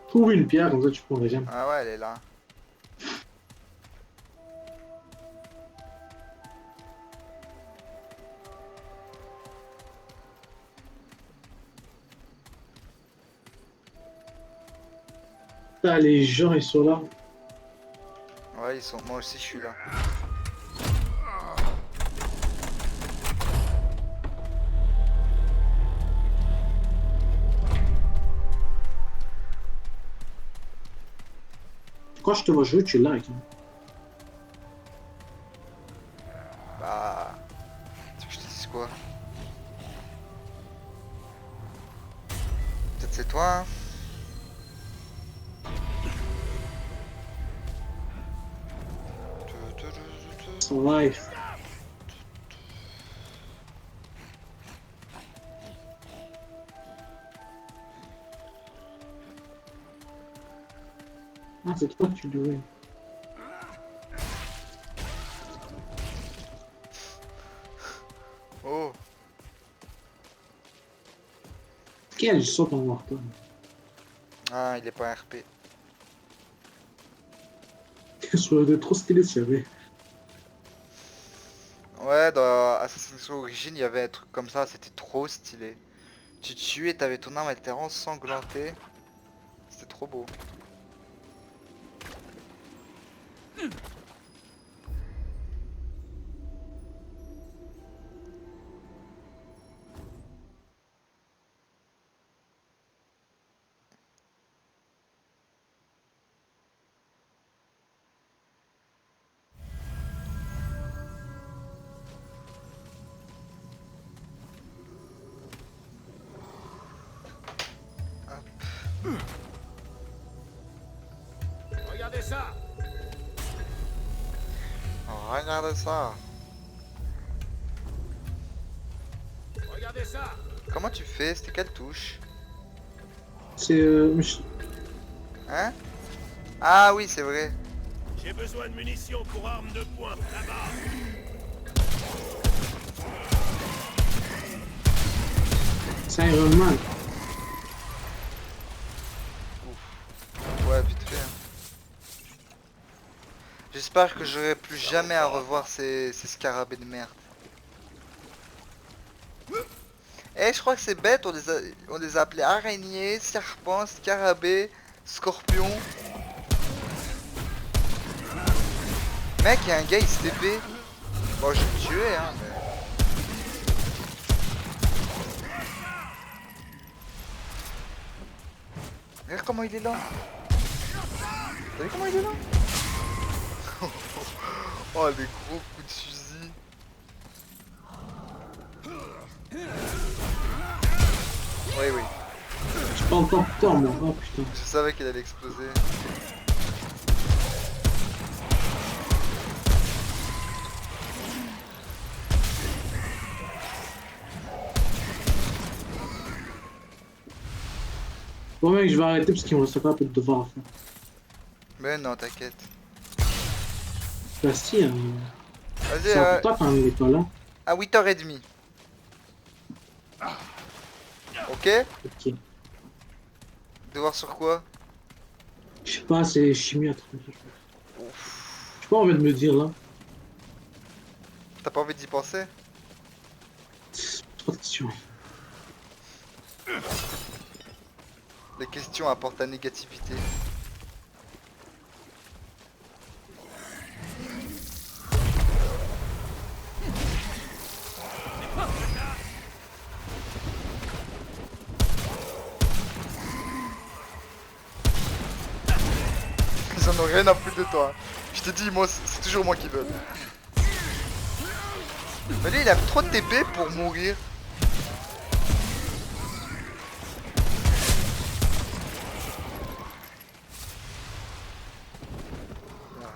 Trouve une pierre, comme ça tu prends la deuxième. Ah ouais, elle est là. Là, les gens, ils sont là. Ouais, ils sont. Moi aussi, je suis là. Quand je te vois jouer, tu es là avec moi. Bah. Tu veux que je te dise quoi? Peut-être c'est toi, hein? Son life. Ah, c'est toi que tu jouais. Oh. Quel saut en mortel. Ah, il est pas RP. Ça aurait été trop stylé s'il y avait. Ouais, dans Assassin's Creed Origins, il y avait un truc comme ça, c'était trop stylé. Tu tuais, t'avais ton arme, elle était ensanglantée. C'était trop beau. Regardez ça. Oh, regarde ça. Regardez ça. Comment tu fais? C'était quelle touche? C'est. Hein? Ah oui, c'est vrai. J'ai besoin de munitions pour armes de poing. Là-bas. C'est Iron Man. Ouais, vite fait, hein. J'espère que j'aurai plus jamais à revoir ces scarabées de merde. Eh, je crois que c'est bête, on les a appelés araignées, serpents, scarabées, scorpions. Mec, il y a un gars, il se TP. Bon, je vais le tuer, hein, mais... Regarde comment il est là. T'as vu comment il est là? Oh, les gros coups de fusil. Oui, oui. Je parle pas plus tard, moi. Oh putain. Je savais qu'il allait exploser. Bon, mec, je vais arrêter parce qu'il me reste encore un peu de devoir à faire. Mais non, t'inquiète. Bah, si, Vas-y, c'est important quand même, l'école, là. à 8h30. Ok? Ok. Devoir sur quoi? Je sais pas, c'est chimie à truc. Ouf. J'ai pas envie de me dire, là. T'as pas envie d'y penser? Trop de questions. Les questions apportent la négativité. Ils en ont rien à foutre de toi. Je te dis, moi, c'est toujours moi qui veux. Mais lui, il a trop de TP pour mourir.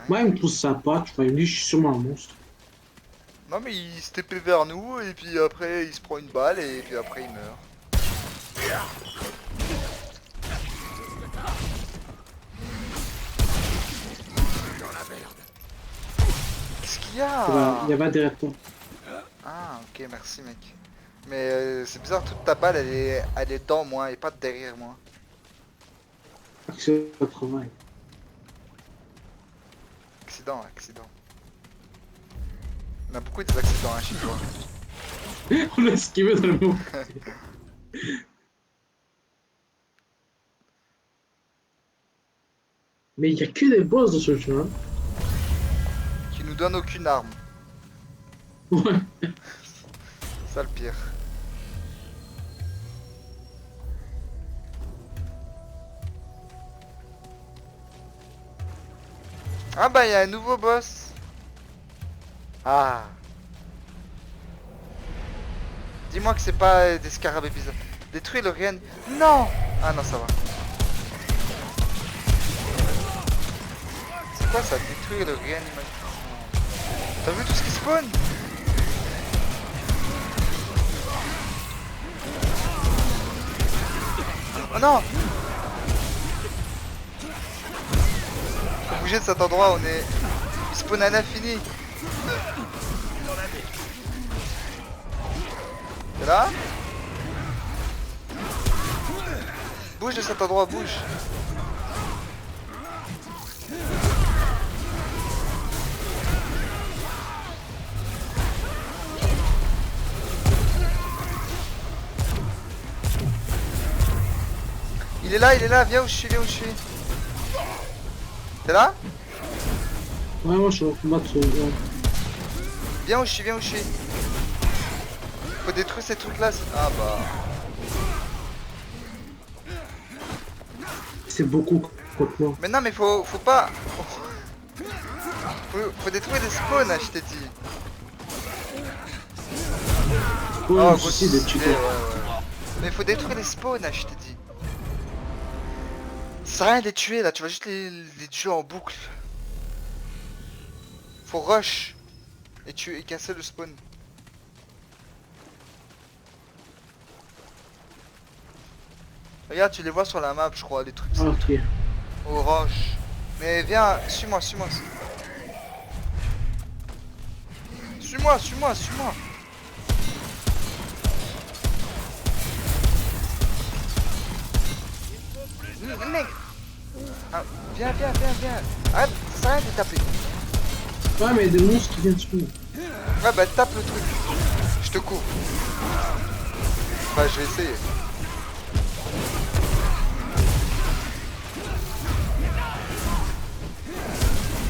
Moi, il me trouve sympa, tu vois. Il me dit, je suis sûrement un monstre. Non, mais il se TP vers nous, et puis après, il se prend une balle, et puis après, il meurt. Qu'est-ce qu'il y a? Il y avait derrière toi. Ah, ok, merci, mec. Mais c'est bizarre, toute ta balle, elle est dans moi, et pas derrière moi. Accident de travail. Accident, accident. On a beaucoup des accidents hein, chez toi. On a esquivé dans le mot. Mais il n'y a que des boss dans ce jeu. Hein. Qui nous donnent aucune arme. Ouais. C'est ça le pire. Ah bah il y a un nouveau boss. Ah. Dis-moi que c'est pas des scarabées bizarres. Détruire le rien. Non. Ah non ça va. C'est quoi ça? Détruire le réanimateur. T'as vu tout ce qui spawn? Oh non. Faut bouger de cet endroit, on est... Il spawn à l'infini. T'es là? Bouge de cet endroit, bouge. Il est là, viens où je suis, viens où je suis. T'es là? Ouais, moi je suis en combat de sauvegarde. Viens où je suis, viens où je suis. Faut détruire ces trucs là. Ah bah. C'est beaucoup contre moi. Mais non mais faut pas. Faut détruire les spawns, hein, je t'ai dit. Ouais, Oh, le souci des stylé, tutos. ouais. Mais faut détruire les spawns, hein, je t'ai dit. Ça sert à rien de les tuer là, tu vas juste les tuer en boucle. Faut rush et tuer et casser le spawn. Regarde, tu les vois sur la map, je crois, les trucs Ah, ok. orange. Mais viens, suis-moi, suis-moi. Suis-moi, suis-moi, suis-moi. Mec. Ah, viens. Arrête, ça sert à rien de taper. Ouais, mais il y a des monstres qui viennent sur nous. Ouais, bah tape le truc. Je te couvre. Bah, je vais essayer.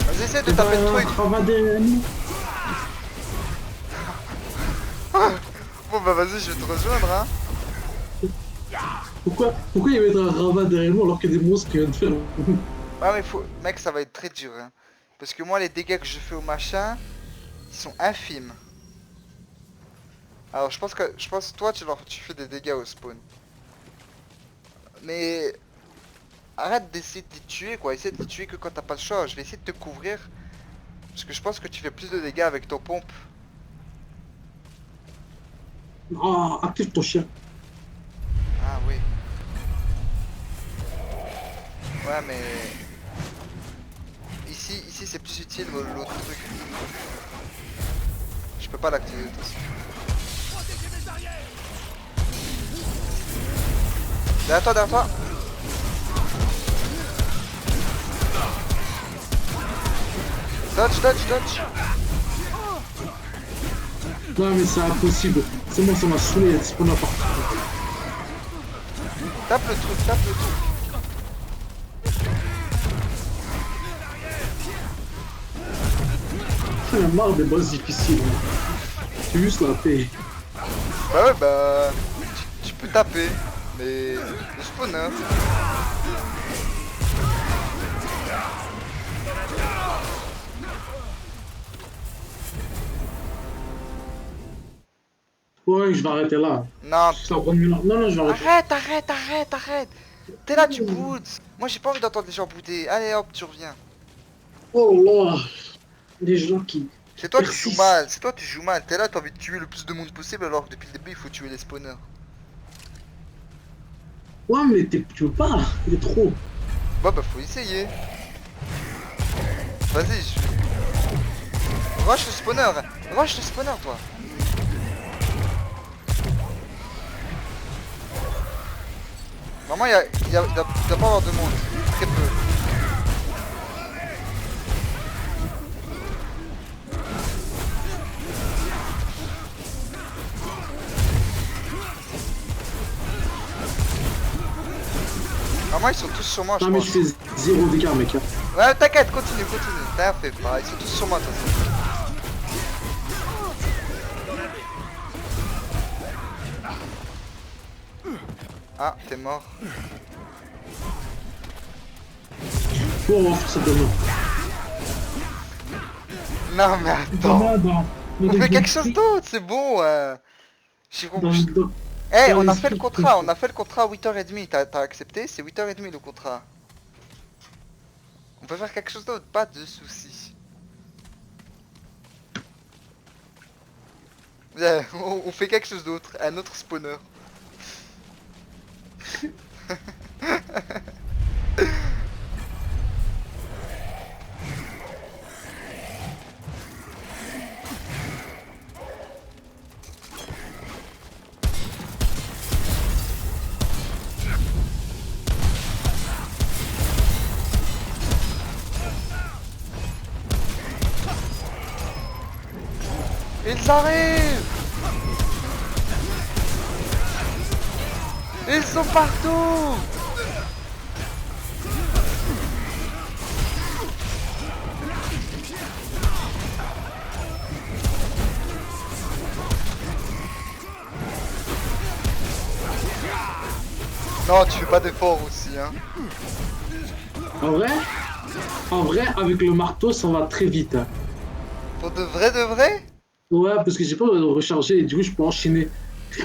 Vas-y, essaye de taper le truc. Ravader nous. Bon, bah, vas-y, je vais te rejoindre, hein. Pourquoi il y avait un ravat derrière nous alors qu'il y a des monstres qui viennent faire. Ah, mais faut. Mec, ça va être très dur, hein. Parce que moi, les dégâts que je fais au machin, ils sont infimes. Alors, je pense que toi, tu fais des dégâts au spawn. Mais arrête d'essayer de les tuer, quoi. Essaie de les tuer que quand t'as pas le choix. Je vais essayer de te couvrir. Parce que je pense que tu fais plus de dégâts avec ton pompe. Ah, active ton chien. Ah oui. Ouais, mais... Ici c'est plus utile l'autre truc. Je peux pas l'activer de toute façon. Derrière toi. Dodge. Non, mais c'est impossible. C'est moi, ça m'a saoulé, il y a des spawners partout. Tape le truc. J'en ai marre des boss difficiles. C'est juste la paix. Bah ouais, bah... Tu peux taper. Mais... Le spawner... Ouais, je vais arrêter là. Non, Je suis en train de me- Non, je vais arrêter. arrête. T'es là, tu boudes. Moi, j'ai pas envie d'entendre les gens bouder. Allez, hop, tu reviens. Oh là. Les gens qui. C'est toi qui Persiste. joues mal. Tu joues mal. T'es là, t'as envie de tuer le plus de monde possible alors que depuis le début, il faut tuer les spawners. Ouais, mais tu veux pas. Il est trop. Bah, faut essayer. Vas-y, Rush le spawner, toi. Normalement, il doit pas avoir de monde. très peu. Normalement ils sont tous sur moi je Non mais pense. je fais 0 dégâts mec. Hein. Ouais t'inquiète, continue, t'as rien fait pas, ils sont tous sur moi de toute façon. Ah, t'es mort. Bon, on va faire ça demain. Non mais attends, on fait quelque chose d'autre. d'autre, c'est bon. J'ai Dans, compris. dans, Eh, dans on a l'esprit fait le de contrat, truc. on a fait le contrat à 8h30, t'as accepté? C'est 8h30 le contrat. On peut faire quelque chose d'autre, pas de soucis. Ouais, on fait quelque chose d'autre, un autre spawner. Ils arrivent! Ils sont partout! Non, tu fais pas d'effort aussi, hein. En vrai, avec le marteau, ça va très vite. Hein. Pour de vrai? Ouais, parce que j'ai pas besoin de recharger et du coup, je peux enchaîner.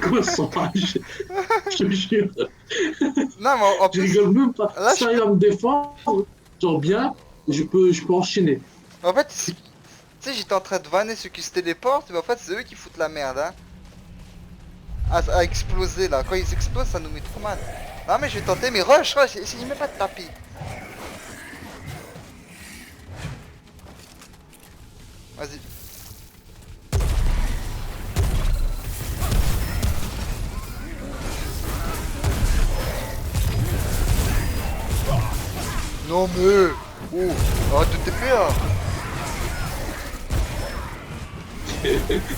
Comment ça va je te jure. Non, mais en Je plus, rigole même pas. là, Si j'arrive à me défendre, genre bien, je peux enchaîner. en fait, tu sais, j'étais en train de vanner ceux qui se téléportent, mais en fait, c'est eux qui foutent la merde, hein. À exploser, là. Quand ils explosent, ça nous met trop mal. Non, mais je vais tenter, mais rush, essaye même pas de tapis. Vas-y. Non mais... Oh, arrête de TP là.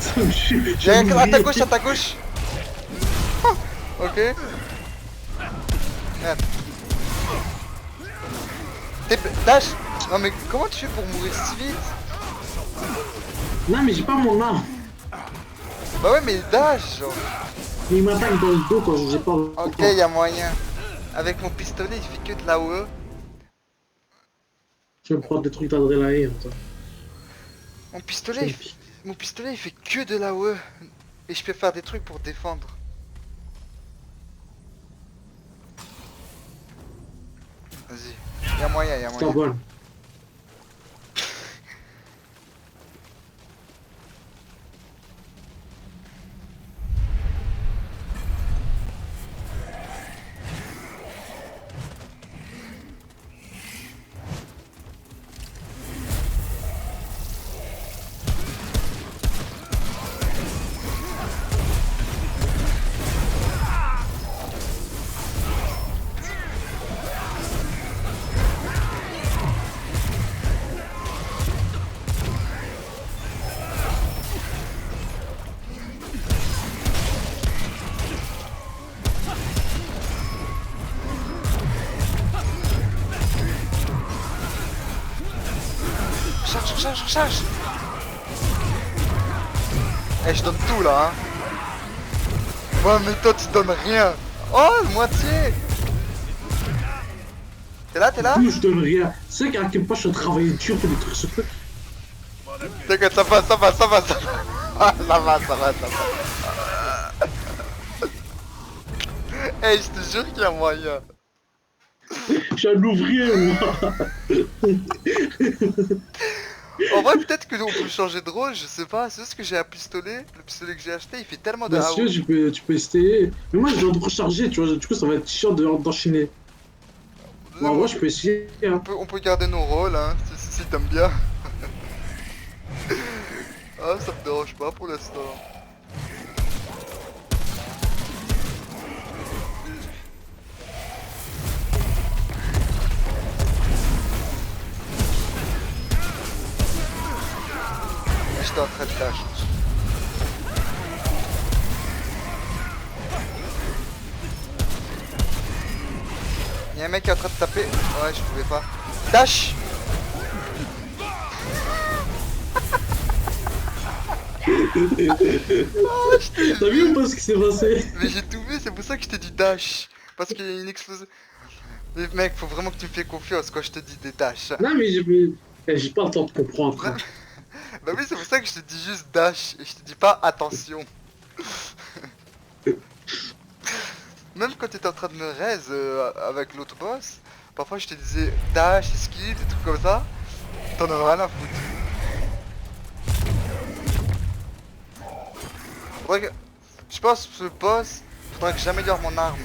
Ça me tue. J'ai un à ta gauche. Ah, ok. Merde. TP, dash. Non mais comment tu fais pour mourir si vite? Non, mais j'ai pas mon arme. Bah ouais mais dash genre. Il m'attaque dans le dos quand j'ai pas. Ok, y a moyen. Avec mon pistolet, il fait que de l'AOE. Je vais me prendre des trucs d'adrénaline. Mon pistolet, il fait que de l'AOE. Et je peux faire des trucs pour défendre. Vas-y. Y a moyen, y a C'est moyen. bon. Recharge. Eh, je donne tout là, hein. Ouais, mais toi, tu donnes rien. Oh, moitié. T'es là? Oui, je donne rien. C'est qu'à quel point je suis en train de travailler dur pour des trucs sur eux. T'inquiète, ça va. Ah, ça va. Eh, je te jure qu'il y a moyen. Je suis un ouvrier, moi. En vrai, peut-être que nous, on peut changer de rôle, je sais pas. C'est juste que j'ai un pistolet. Le pistolet que j'ai acheté, il fait tellement de Bien AOE. sûr, tu peux essayer. Mais moi, je dois me recharger, tu vois. Du coup, ça va être chiant d'enchaîner. Bon, en vrai, je peux essayer. Hein. On peut garder nos rôles, hein, si t'aimes bien. Ah, ça me dérange pas pour l'instant. en train de dash. Y'a un mec qui est en train de taper. Ouais, je pouvais pas. Dash. T'as vu ou pas ce qui s'est passé? Mais j'ai tout vu, c'est pour ça que je t'ai dit dash. Parce qu'il y a une explosion. Mais mec, faut vraiment que tu me fais confiance quand je te dis des dash. Non, mais j'ai pas le temps de comprendre, frère. Bah oui, c'est pour ça que je te dis juste dash et je te dis pas attention. Même quand t'étais en train de me raise avec l'autre boss, parfois je te disais dash, esquive, des trucs comme ça. T'en as rien à foutre. Faudrait que... Je pense que ce boss, faudrait que j'améliore mon arme.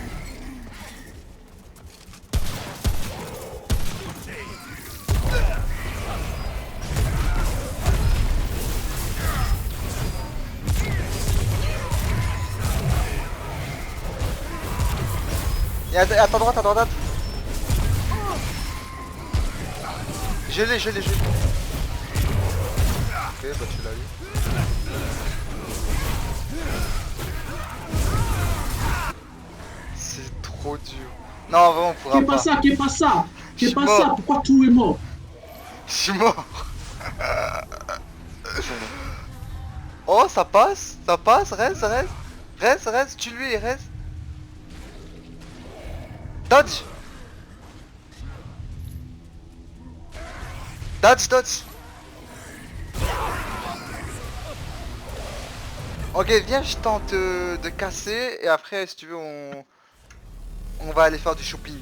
Et à ta droite, à ta droite. Je l'ai. Ok, bah tu l'as eu. C'est trop dur. Non, vraiment, on pourra Qu'est pas. pas ça? Je suis Pas mort. ça? Pourquoi tout est mort? Je suis mort. Oh, ça passe, reste, tue-lui, reste. Dodge. Dodge. Ok, viens, je tente de casser et après, si tu veux, on va aller faire du shopping.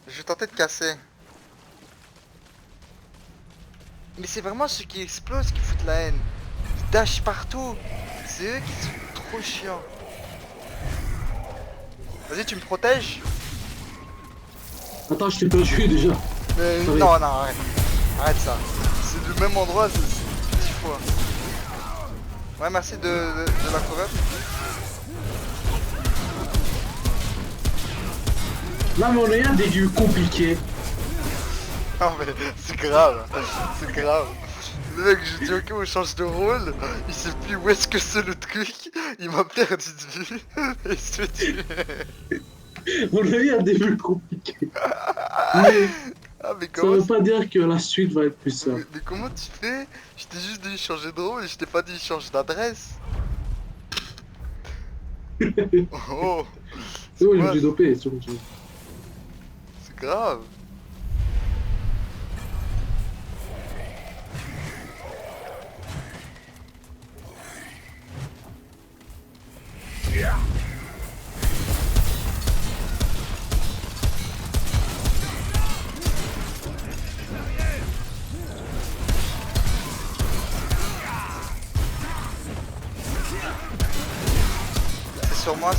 Je vais tenter de casser. Mais c'est vraiment ceux qui explosent qui foutent la haine. Ils dashent partout. C'est eux qui sont trop chiants. Vas-y, tu me protèges? Attends, je t'ai perdu déjà. Mais Sorry. non, arrête. Arrête ça. C'est le même endroit, c'est 10 fois. Ouais, merci de la cover. Là, mais on a un début compliqué. Non mais c'est grave. Le mec, je dis ok, on change de rôle. Il sait plus où est-ce que c'est le truc. Il m'a perdu de vue. Et je te dis... On a eu un début compliqué. Mais Ah mais ça comment... veut pas dire que la suite va être plus simple. Mais comment tu fais? Je t'ai juste dit changer de rôle et je t'ai pas dit change d'adresse. Oh, C'est bon, je quoi, me suis dopé. C'est bon, c'est grave. C'est sur moi.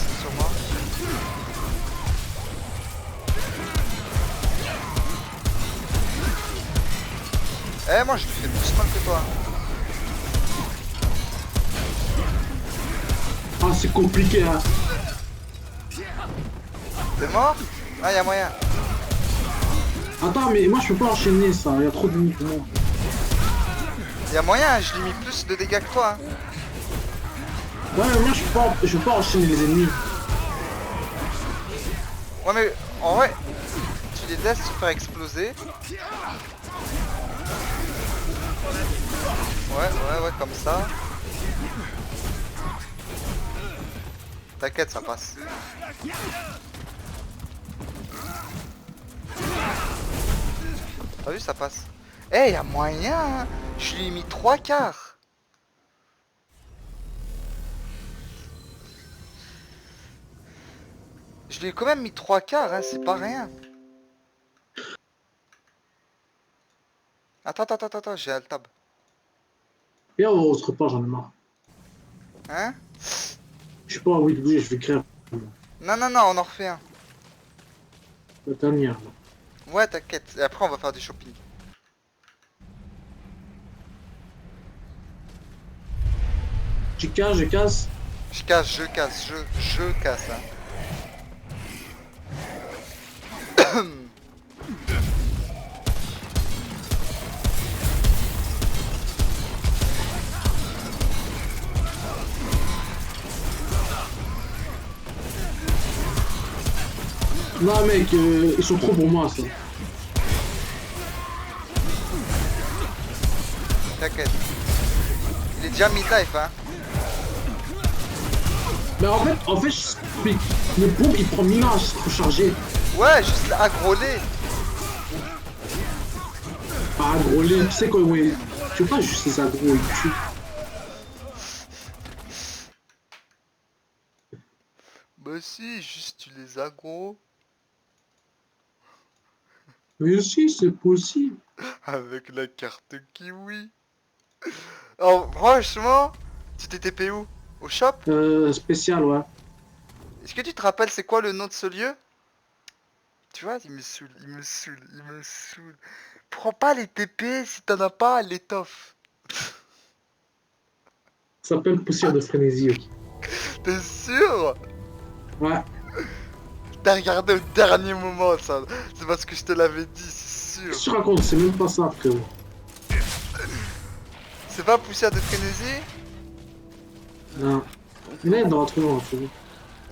Eh, moi je te fais plus mal que toi. Ah, c'est compliqué, hein. T'es mort? Ah, y'a moyen. Attends, mais moi je peux pas enchaîner ça. Il y a trop de minutes pour moi. Y'a moyen, je lui ai mis plus de dégâts que toi. Hein. Ouais, mais moi je peux pas enchaîner les ennemis. Ouais, mais en vrai, tu les laisses se faire exploser. Ouais, comme ça. T'inquiète, ça passe. T'as vu, ça passe. Eh, y'a moyen, hein. Je lui ai mis 3 quarts. Je lui ai quand même mis 3 quarts, hein, c'est pas rien. Attends, j'ai un tab. Et on se repart, j'en ai marre. Hein? Je sais pas, oui, je vais créer Non, on en refait un. la dernière. Là. Ouais, t'inquiète. Et après, on va faire du shopping. Tu casses, je casse. Je casse, je casse. Hein. Non mec, ils sont trop pour moi ça. T'inquiète. Il est déjà mid-life, hein. Mais en fait, je t'explique. Le pompe il prend 1000 ans à se recharger. Ouais, juste aggroler. Pas agroler, tu sais quoi, ouais. Tu veux pas juste les agros, ils tuent. Bah si, juste tu les aggro. Mais si, c'est possible. Avec la carte kiwi. Oh, franchement, tu t'es TP où? Au shop? Spécial, ouais. Est-ce que tu te rappelles c'est quoi le nom de ce lieu? Tu vois, il me saoule, il me saoule, il me saoule. Prends pas les TP si t'en as pas, l'étoffe. Ça s'appelle poussière de frénésie, ok. T'es sûr? Ouais. T'as regardé au dernier moment ça. C'est parce que je te l'avais dit, c'est Qu'est-ce que sûr. tu racontes? C'est même pas ça, frérot. C'est pas poussière de frénésie? Non. Mais dans un truc, frérot.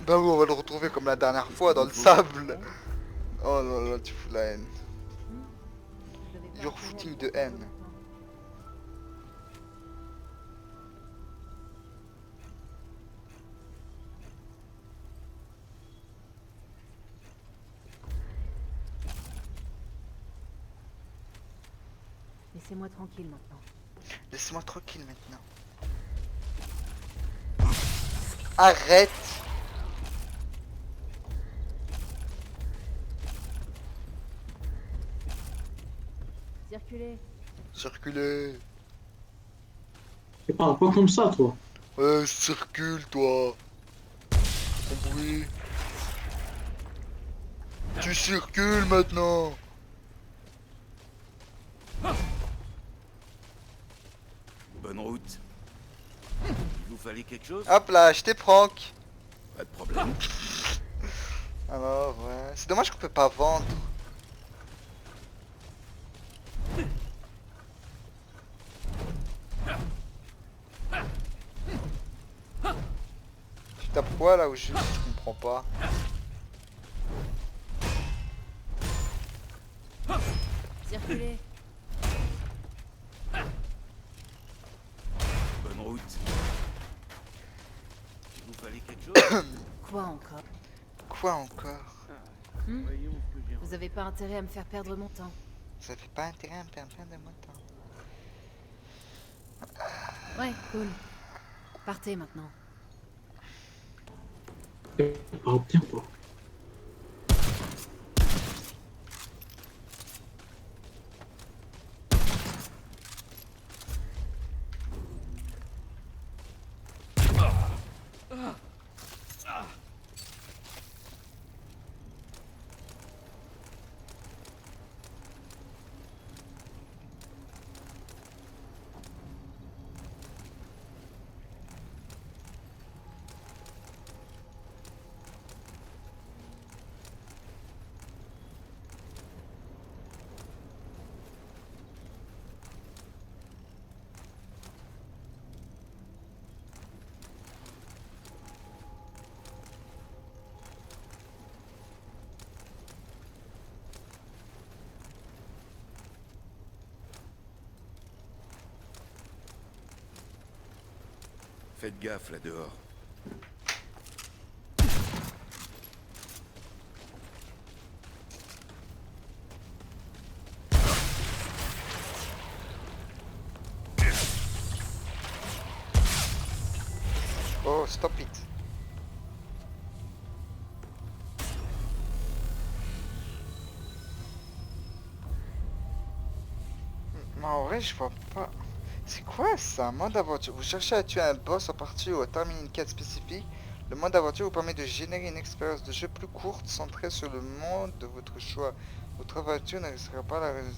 Bah oui, on va le retrouver comme la dernière fois dans le sable. Oh là là, tu fous la haine. Your footing de haine. Laissez-moi tranquille maintenant. Laisse-moi tranquille maintenant. Arrête. Circulez. Circuler. Tu parles pas comme ça, toi. Ouais, circule toi. Compris. Tu circules maintenant. Bonne route. Il vous fallait quelque chose? Hop là, je t'ai prank. Pas de problème. Alors ouais, c'est dommage qu'on peut pas vendre. Tu tapes quoi là ou juste je comprends pas. Circulez. Bonne route. Il vous fallait quelque chose? Quoi encore? Quoi encore? Voyons ce que j'ai. Vous avez pas intérêt à me faire perdre mon temps. Ça fait pas intérêt à me perdre plein de mon temps. Ouais, cool. Partez maintenant. Parle bien, toi. Faites gaffe là dehors. Oh, stop it. Mais en vrai, je vois pas. C'est quoi ça? Mode aventure. Vous cherchez à tuer un boss en partie ou à terminer une quête spécifique. Le mode aventure vous permet de générer une expérience de jeu plus courte, centrée sur le monde de votre choix. Votre aventure ne sera pas la raison.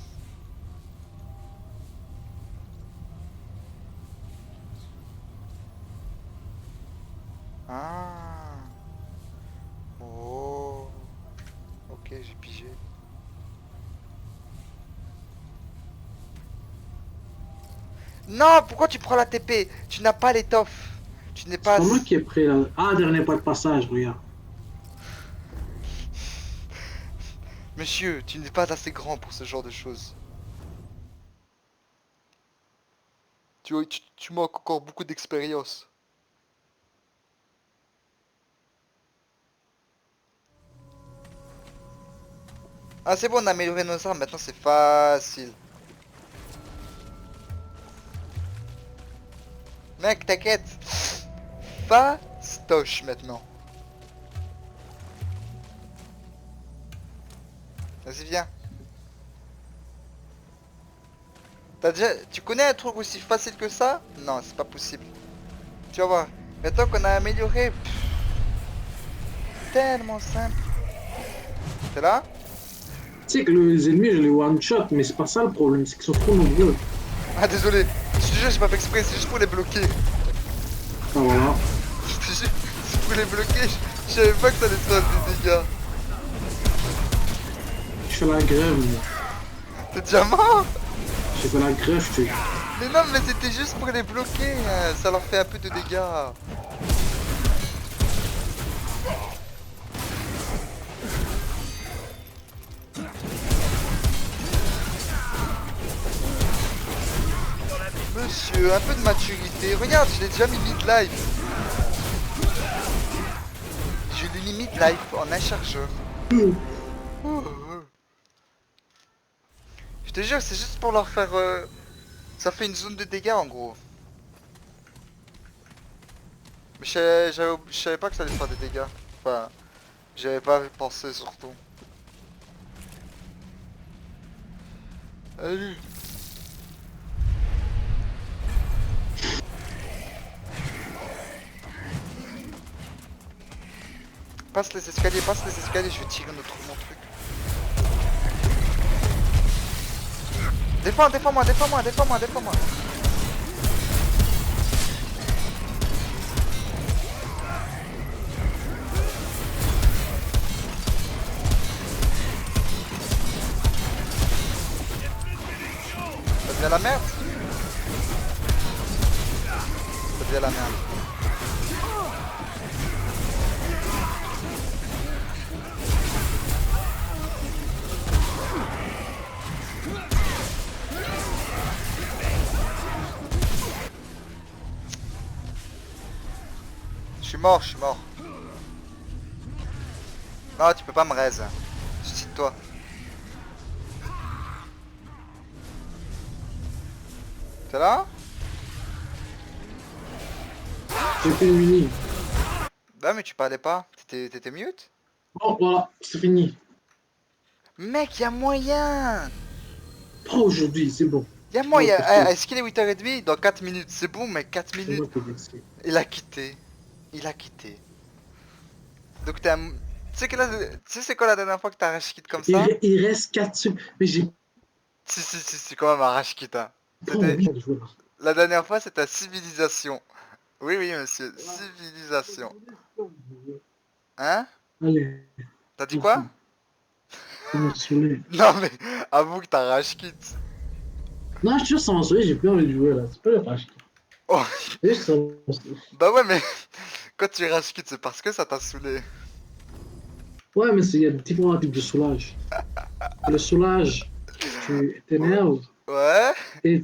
Ah. Oh. Ok, j'ai pigé. Non, pourquoi tu prends la TP? Tu n'as pas l'étoffe. Tu n'es C'est pas... pas moi qui ai pris la... Ah, dernier pas de passage, regarde. Monsieur, tu n'es pas assez grand pour ce genre de choses. Tu manques encore beaucoup d'expérience. Ah c'est bon, on a amélioré nos armes, maintenant c'est facile. Mec, t'inquiète. Fastoche maintenant. Vas-y, viens. Tu connais un truc aussi facile que ça? Non, c'est pas possible. Tu vas voir. Maintenant qu'on a amélioré. Tellement simple. T'es là? Tu sais que les ennemis, je les one-shot, mais c'est pas ça le problème, c'est qu'ils sont trop nombreux. Ah désolé. Je te jure, j'ai pas fait exprès, c'est juste pour les bloquer. Ah voilà. Je te jure, c'est pour les bloquer. Je savais pas que ça allait te faire des dégâts. Je fais la grève, moi. T'es déjà mort? J'ai fait la grève, tu sais. Mais non, mais c'était juste pour les bloquer. Hein. Ça leur fait un peu de dégâts. Monsieur, un peu de maturité. Regarde, je l'ai déjà mis mid-life. Je l'ai mis mid-life en un chargeur. Je te jure, c'est juste pour leur faire... Ça fait une zone de dégâts en gros. Mais je savais pas que ça allait faire des dégâts. Enfin, j'avais pas pensé surtout. Allez. Passe les escaliers, je vais tirer mon truc. Défends-moi. Ça devient la merde. Ça devient la merde. Je suis mort. Non, tu peux pas me raise. Suicide-toi. T'es là? J'ai fait une mini. Bah mais tu parlais pas. T'étais mute? Bon, voilà, c'est fini. Mec, y'a moyen! Pas aujourd'hui, c'est bon. Y'a moyen! Ouais, c'est sûr. Est-ce qu'il est 8h30? Dans 4 minutes, c'est bon, mais 4 C'est minutes. moi qui ai dit. Il a quitté. Donc t'es un... Tu sais c'est quoi la dernière fois que t'as rage quitte comme ça? Il reste 4 sub. Mais j'ai Si, c'est quand même un rage quitte, hein. trop envie de jouer là. La dernière fois, c'était civilisation. Oui, monsieur, civilisation. Hein? Allez, T'as dit quoi? ça m'a saoulé. Non mais, avoue que t'as rage quitte. Non, je te jure, ça m'a saoulé, j'ai plus envie de jouer là. C'est pas le rage. Oh, C'est juste ça m'a saoulé. bah ouais, mais quand tu rage quitte, c'est parce que ça t'a saoulé. Ouais, mais il y a différents types de soulage. Le soulage, tu t'énerves Ouais? et